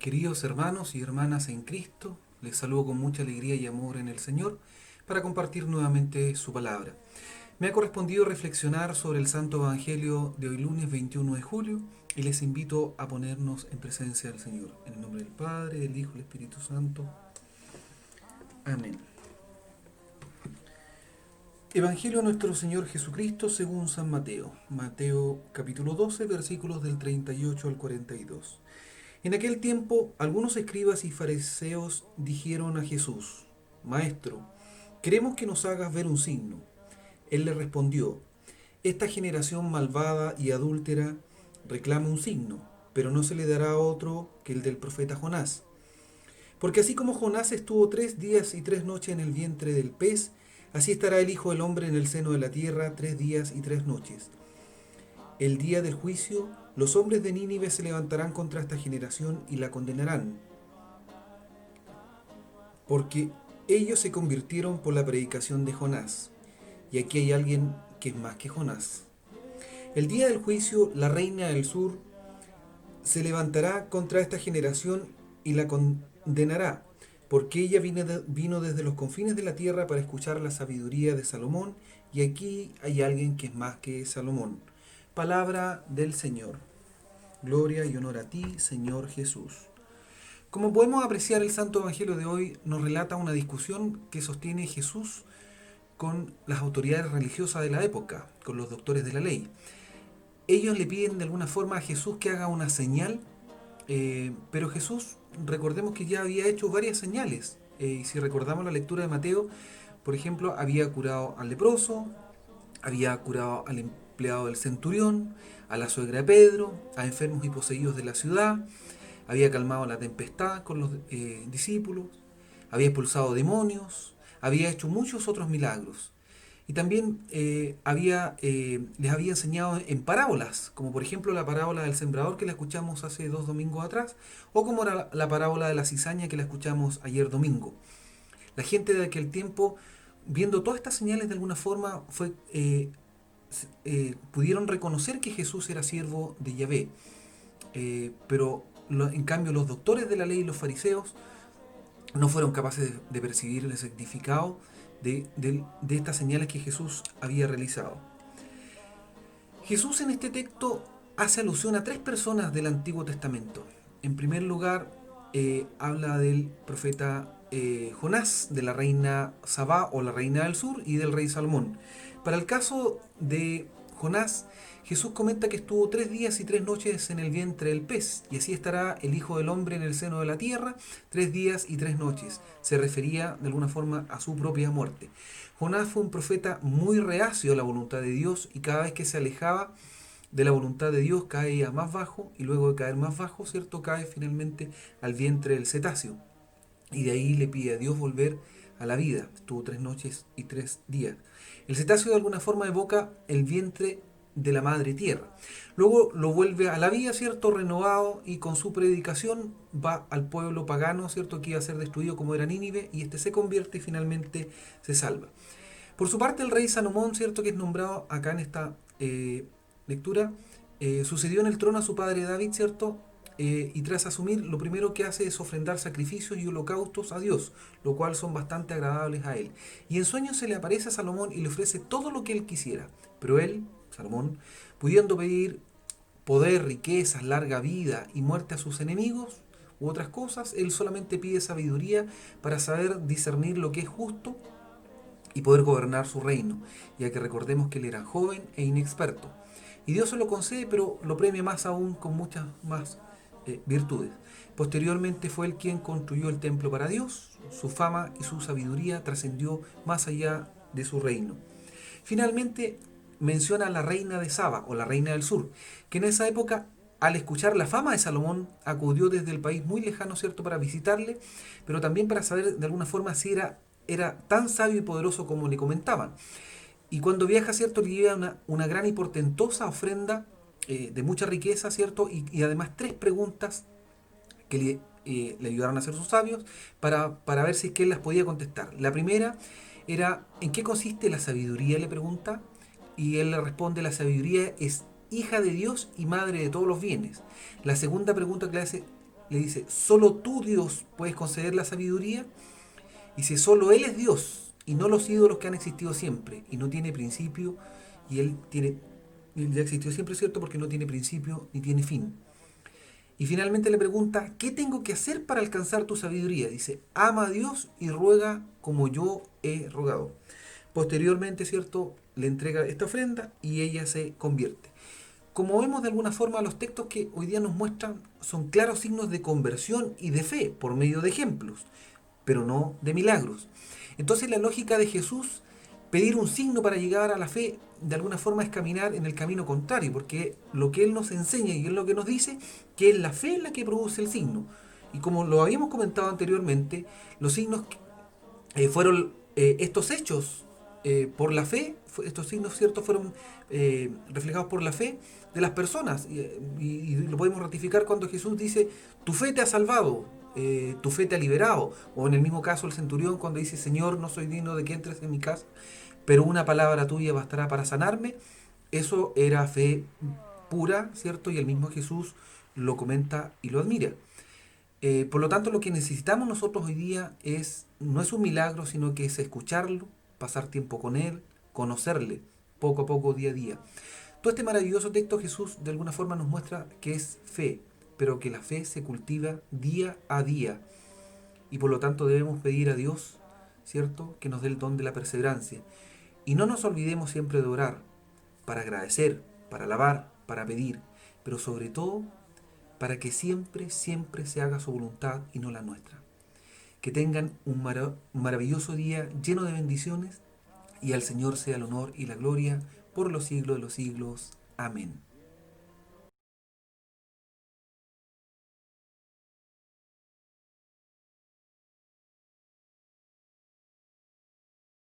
Queridos hermanos y hermanas en Cristo, les saludo con mucha alegría y amor en el Señor para compartir nuevamente su palabra. Me ha correspondido reflexionar sobre el Santo Evangelio de hoy lunes 21 de julio y les invito a ponernos en presencia del Señor. En el nombre del Padre, del Hijo y del Espíritu Santo. Amén. Evangelio de nuestro Señor Jesucristo según San Mateo. Mateo capítulo 12, versículos del 38 al 42. En aquel tiempo, algunos escribas y fariseos dijeron a Jesús: Maestro, queremos que nos hagas ver un signo. Él le respondió: Esta generación malvada y adúltera reclama un signo, pero no se le dará otro que el del profeta Jonás. Porque así como Jonás estuvo 3 días y 3 noches en el vientre del pez, así estará el Hijo del Hombre en el seno de la tierra 3 días y 3 noches. El día del juicio, los hombres de Nínive se levantarán contra esta generación y la condenarán, porque ellos se convirtieron por la predicación de Jonás. Y aquí hay alguien que es más que Jonás. El día del juicio, la reina del sur se levantará contra esta generación y la condenará, porque ella vino desde los confines de la tierra para escuchar la sabiduría de Salomón, y aquí hay alguien que es más que Salomón. Palabra del Señor. Gloria y honor a ti, Señor Jesús. Como podemos apreciar, el Santo Evangelio de hoy nos relata una discusión que sostiene Jesús con las autoridades religiosas de la época, con los doctores de la ley. Ellos le piden de alguna forma a Jesús que haga una señal, pero Jesús, recordemos que ya había hecho varias señales. Y si recordamos la lectura de Mateo, por ejemplo, había curado al leproso, había curado al empleado del centurión, a la suegra de Pedro, a enfermos y poseídos de la ciudad, había calmado la tempestad con los discípulos, había expulsado demonios, había hecho muchos otros milagros. Y también les había enseñado en parábolas, como por ejemplo la parábola del sembrador que la escuchamos hace 2 domingos atrás, o como la parábola de la cizaña que la escuchamos ayer domingo. La gente de aquel tiempo, viendo todas estas señales de alguna forma, pudieron reconocer que Jesús era siervo de Yahvé. Pero en cambio los doctores de la ley y los fariseos no fueron capaces de percibir el significado de estas señales que Jesús había realizado. Jesús en este texto hace alusión a 3 personas del Antiguo Testamento. En primer lugar, habla del profeta Jonás, de la reina Sabá o la reina del sur y del rey Salomón. Para el caso de Jonás, Jesús comenta que estuvo 3 días y 3 noches en el vientre del pez, y así estará el Hijo del Hombre en el seno de la tierra 3 días y 3 noches. Se refería de alguna forma a su propia muerte. Jonás fue un profeta muy reacio a la voluntad de Dios, y cada vez que se alejaba de la voluntad de Dios caía más bajo, y luego de caer más bajo, ¿cierto?, cae finalmente al vientre del cetáceo. Y de ahí le pide a Dios volver a la vida. Estuvo 3 noches y 3 días. El cetáceo de alguna forma evoca el vientre de la madre tierra. Luego lo vuelve a la vida, ¿cierto?, renovado, y con su predicación va al pueblo pagano, ¿cierto?, que iba a ser destruido como era Nínive, y este se convierte y finalmente se salva. Por su parte, el rey Salomón, ¿cierto?, que es nombrado acá en esta lectura, sucedió en el trono a su padre David, ¿cierto?, y tras asumir, lo primero que hace es ofrendar sacrificios y holocaustos a Dios, lo cual son bastante agradables a él. Y en sueños se le aparece a Salomón y le ofrece todo lo que él quisiera. Pero él, Salomón, pudiendo pedir poder, riquezas, larga vida y muerte a sus enemigos u otras cosas, él solamente pide sabiduría para saber discernir lo que es justo y poder gobernar su reino, ya que recordemos que él era joven e inexperto. Y Dios se lo concede, pero lo premia más aún con muchas más virtudes. Posteriormente fue él quien construyó el templo para Dios. Su fama y su sabiduría trascendió más allá de su reino. Finalmente menciona a la reina de Saba o la reina del sur, que en esa época, al escuchar la fama de Salomón, acudió desde el país muy lejano, ¿cierto?, para visitarle, pero también para saber de alguna forma si era tan sabio y poderoso como le comentaban. Y cuando viaja, ¿cierto?, le lleva una gran y portentosa ofrenda de mucha riqueza, ¿cierto? Y además 3 preguntas que le ayudaron a hacer sus sabios para ver si es que él las podía contestar. La primera era: ¿en qué consiste la sabiduría?, le pregunta. Y él le responde: la sabiduría es hija de Dios y madre de todos los bienes. La segunda pregunta que le hace: le dice, solo tú Dios puedes conceder la sabiduría. Dice, solo Él es Dios y no los ídolos que han existido siempre y no tiene principio y Él ya existió siempre, ¿cierto? Porque no tiene principio ni tiene fin. Y finalmente le pregunta, ¿qué tengo que hacer para alcanzar tu sabiduría? Dice, ama a Dios y ruega como yo he rogado. Posteriormente, ¿cierto? Le entrega esta ofrenda y ella se convierte. Como vemos de alguna forma, los textos que hoy día nos muestran son claros signos de conversión y de fe por medio de ejemplos, pero no de milagros. Entonces la lógica de Jesús, pedir un signo para llegar a la fe, de alguna forma es caminar en el camino contrario, porque lo que Él nos enseña y es lo que nos dice, que es la fe la que produce el signo. Y como lo habíamos comentado anteriormente, los signos fueron estos hechos por la fe, estos signos ciertos fueron reflejados por la fe de las personas. Y lo podemos ratificar cuando Jesús dice, tu fe te ha salvado, tu fe te ha liberado. O en el mismo caso el centurión cuando dice, Señor, no soy digno de que entres en mi casa, pero una palabra tuya bastará para sanarme. Eso era fe pura, ¿cierto? Y el mismo Jesús lo comenta y lo admira. Por lo tanto, lo que necesitamos nosotros hoy día no es un milagro, sino que es escucharlo, pasar tiempo con Él, conocerle poco a poco, día a día. Todo este maravilloso texto Jesús de alguna forma nos muestra que es fe, pero que la fe se cultiva día a día. Y por lo tanto debemos pedir a Dios, ¿cierto?, que nos dé el don de la perseverancia. Y no nos olvidemos siempre de orar, para agradecer, para alabar, para pedir, pero sobre todo para que siempre, siempre se haga su voluntad y no la nuestra. Que tengan un maravilloso día lleno de bendiciones y al Señor sea el honor y la gloria por los siglos de los siglos. Amén.